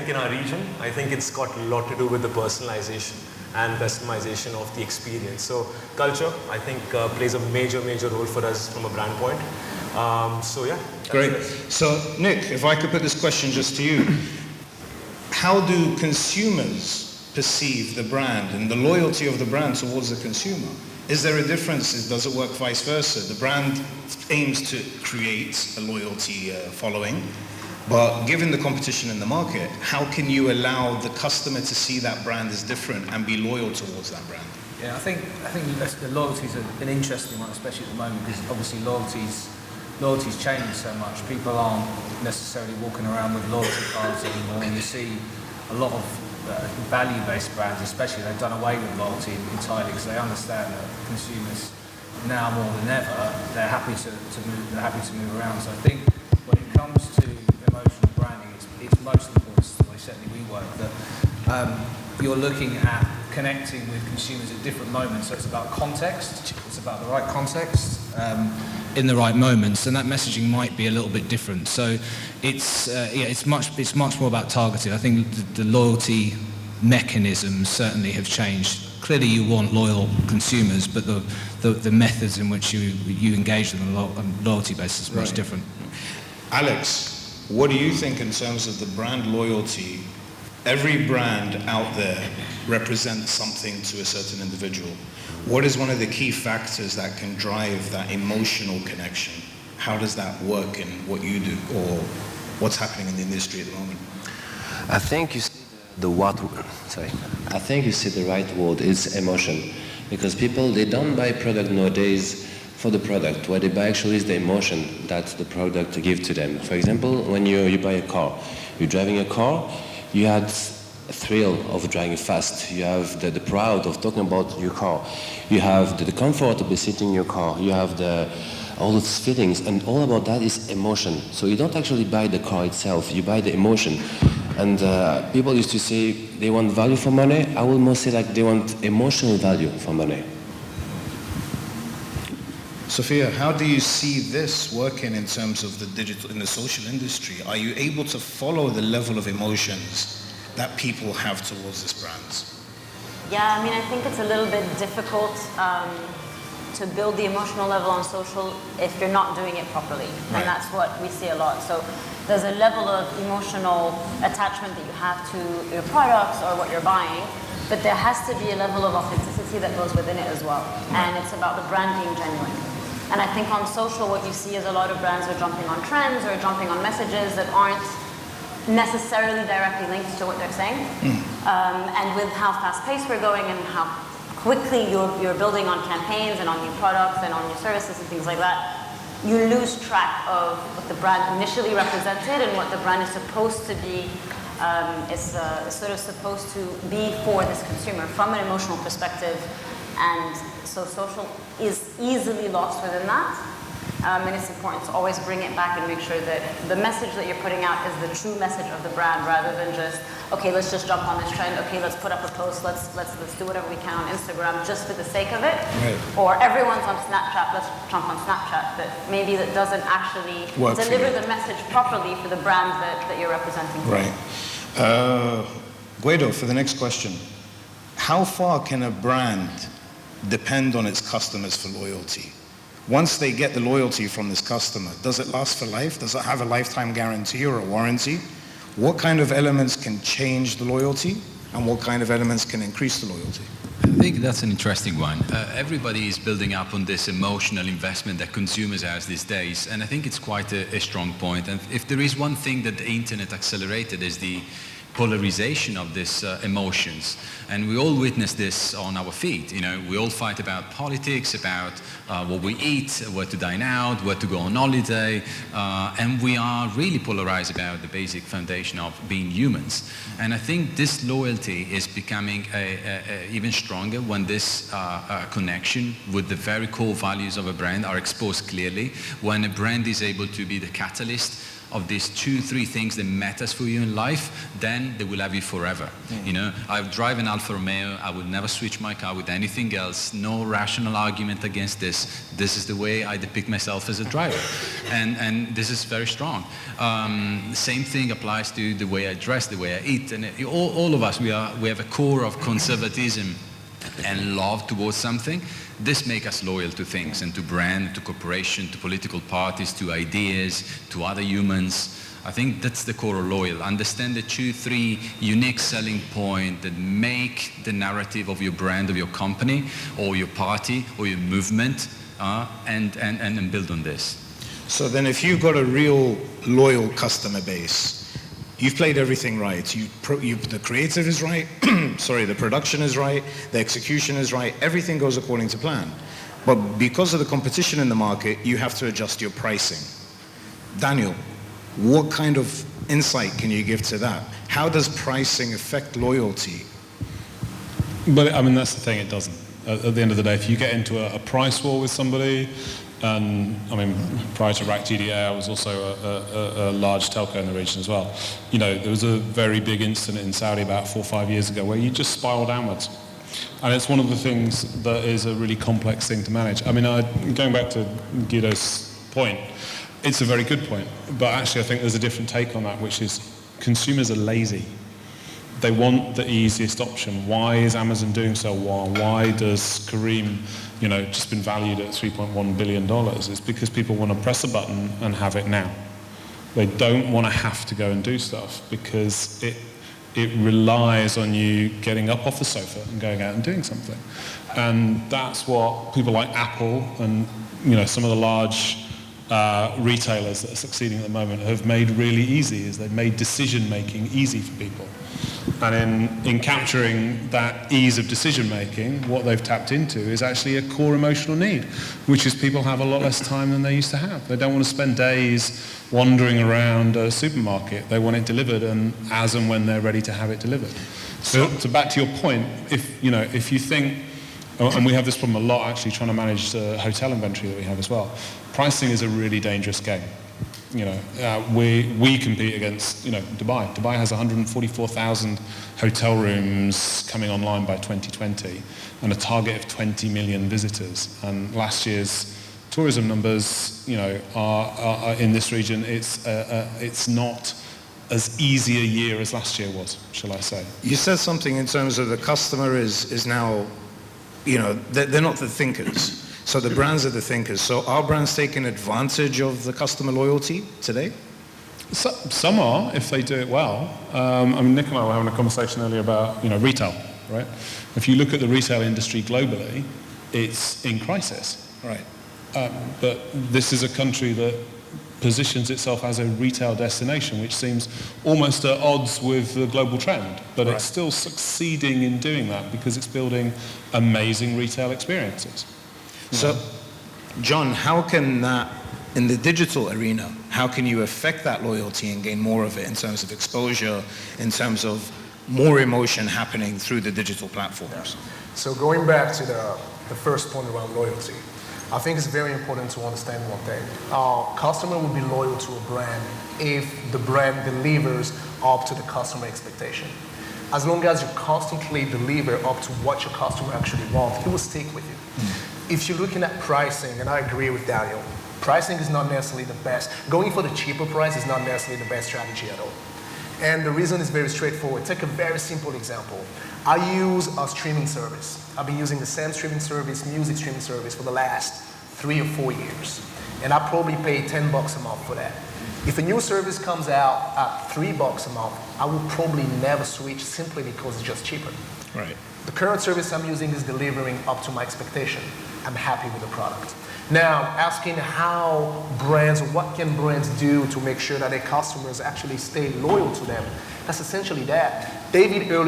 think in our region, I think it's got a lot to do with the personalization and customization of the experience. So culture, I think, plays a major role for us from a brand point. So yeah. Great. So Nick, if I could put this question just to you, how do consumers perceive the brand and the loyalty of the brand towards the consumer? Is there a difference? Does it work vice versa? The brand aims to create a loyalty following, but given the competition in the market, how can you allow the customer to see that brand is different and be loyal towards that brand? Yeah, I think the loyalty is an interesting one, especially at the moment, because obviously loyalty's changing so much. People aren't necessarily walking around with loyalty cards anymore, and you see a lot of value-based brands, especially, they've done away with loyalty entirely because they understand that consumers now more than ever they're happy to move around. So I think when it comes to emotional branding, it's most important. The way certainly we work, that you're looking at connecting with consumers at different moments. So it's about context. It's about the right context in the right moments, and that messaging might be a little bit different. So it's much more about targeting. I think the loyalty mechanisms certainly have changed. Clearly, you want loyal consumers, but the methods in which you engage them on a loyalty basis is much different. Alex, what do you think in terms of the brand loyalty? Every brand out there represents something to a certain individual. What is one of the key factors that can drive that emotional connection? How does that work in what you do, or what's happening in the industry at the moment? I think you see I think you see the right word is emotion, because people, they don't buy product nowadays for the product. What they buy actually is the emotion that the product gives to them. For example, when you buy a car, you're driving a car, you had a thrill of driving fast. You have the pride of talking about your car. You have the comfort of sitting in your car. You have all those feelings, and all about that is emotion. So you don't actually buy the car itself, you buy the emotion. And people used to say they want value for money. I will more say like they want emotional value for money. Sophia, how do you see this working in terms of the digital, in the social industry? Are you able to follow the level of emotions that people have towards these brands? Yeah, I mean, I think it's a little bit difficult to build the emotional level on social if you're not doing it properly. Right. And that's what we see a lot. So there's a level of emotional attachment that you have to your products or what you're buying, but there has to be a level of authenticity that goes within it as well. Right. And it's about the brand being genuine. And I think on social, what you see is a lot of brands are jumping on trends or jumping on messages that aren't necessarily directly linked to what they're saying. And with how fast-paced we're going and how quickly you're building on campaigns and on new products and on new services and things like that, you lose track of what the brand initially represented and what the brand is supposed to be, sort of supposed to be for this consumer from an emotional perspective. And so social is easily lost within that. And it's important to always bring it back and make sure that the message that you're putting out is the true message of the brand, rather than just, okay, let's just jump on this trend, okay, let's put up a post, let's do whatever we can on Instagram just for the sake of it. Right. Or everyone's on Snapchat, let's jump on Snapchat, but maybe that doesn't actually deliver the message properly for the brand that you're representing. Right. Guido, for the next question. How far can a brand depend on its customers for loyalty? Once they get the loyalty from this customer, does it last for life? Does it have a lifetime guarantee or a warranty? What kind of elements can change the loyalty, and what kind of elements can increase the loyalty? I think that's an interesting one. Everybody is building up on this emotional investment that consumers have these days, and I think it's quite a strong point. And if there is one thing that the internet accelerated is the polarization of these emotions, and we all witness this on our feed. You know, we all fight about politics, about what we eat, where to dine out, where to go on holiday, and we are really polarized about the basic foundation of being humans. And I think this loyalty is becoming even stronger when this connection with the very core values of a brand are exposed clearly, when a brand is able to be the catalyst of these 2-3 things that matters for you in life, then they will have you forever. You know, I drive an Alfa Romeo. I would never switch my car with anything else. No rational argument against this. This is the way I depict myself as a driver, and this is very strong. Same thing applies to the way I dress, the way I eat, and all of us, we have a core of conservatism and love towards something. This makes us loyal to things and to brand, to corporation, to political parties, to ideas, to other humans. I think that's the core of loyal. Understand the 2-3 unique selling points that make the narrative of your brand, of your company, or your party, or your movement, and build on this. So then if you've got a real loyal customer base, you've played everything right. The creative is right, sorry, the production is right, the execution is right, everything goes according to plan. But because of the competition in the market, you have to adjust your pricing. Daniel, what kind of insight can you give to that? How does pricing affect loyalty? But I mean, that's the thing, it doesn't. At the end of the day, if you get into a price war with somebody, and I mean, prior to RAC GDA, I was also a large telco in the region as well. You know, there was a very big incident in Saudi about 4 or 5 years ago where you just spiral downwards. And it's one of the things that is a really complex thing to manage. I mean, going back to Guido's point, it's a very good point. But actually, I think there's a different take on that, which is consumers are lazy. They want the easiest option. Why is Amazon doing so well? Why does Kareem, you know, just been valued at $3.1 billion? It's because people want to press a button and have it now. They don't want to have to go and do stuff because it relies on you getting up off the sofa and going out and doing something. And that's what people like Apple and, you know, some of the large retailers that are succeeding at the moment have made really easy, is they've made decision making easy for people. And in capturing that ease of decision making, what they've tapped into is actually a core emotional need, which is people have a lot less time than they used to have. They don't want to spend days wandering around a supermarket. They want it delivered, and as and when they're ready to have it delivered. So back to your point, if you think, and we have this problem a lot actually trying to manage the hotel inventory that we have as well. Pricing is a really dangerous game. You know, we compete against, you know, Dubai. Dubai has 144,000 hotel rooms coming online by 2020 and a target of 20 million visitors. And last year's tourism numbers, you know, are in this region. It's not as easy a year as last year was, shall I say. You said something in terms of the customer is now, you know, they're not the thinkers. So the brands are the thinkers. So are brands taking advantage of the customer loyalty today? So, some are, if they do it well. I mean, Nick and I were having a conversation earlier about, you know, retail, right? If you look at the retail industry globally, it's in crisis. Right. But this is a country that positions itself as a retail destination, which seems almost at odds with the global trend. But It's still succeeding in doing that because it's building amazing retail experiences. So, John, how can that, in the digital arena, how can you affect that loyalty and gain more of it in terms of exposure, in terms of more emotion happening through the digital platforms? So going back to the first point around loyalty, I think it's very important to understand one thing. Our customer will be loyal to a brand if the brand delivers up to the customer expectation. As long as you constantly deliver up to what your customer actually wants, it will stick with you. If you're looking at pricing, and I agree with Daniel, pricing is not necessarily the best. Going for the cheaper price is not necessarily the best strategy at all. And the reason is very straightforward. Take a very simple example. I use a streaming service. I've been using the same streaming service, music streaming service, for the last 3 or 4 years. And I probably pay $10 a month for that. If a new service comes out at $3 a month, I will probably never switch simply because it's just cheaper. Right. The current service I'm using is delivering up to my expectation. I'm happy with the product. Now, asking how brands, what can brands do to make sure that their customers actually stay loyal to them? That's essentially that. David earlier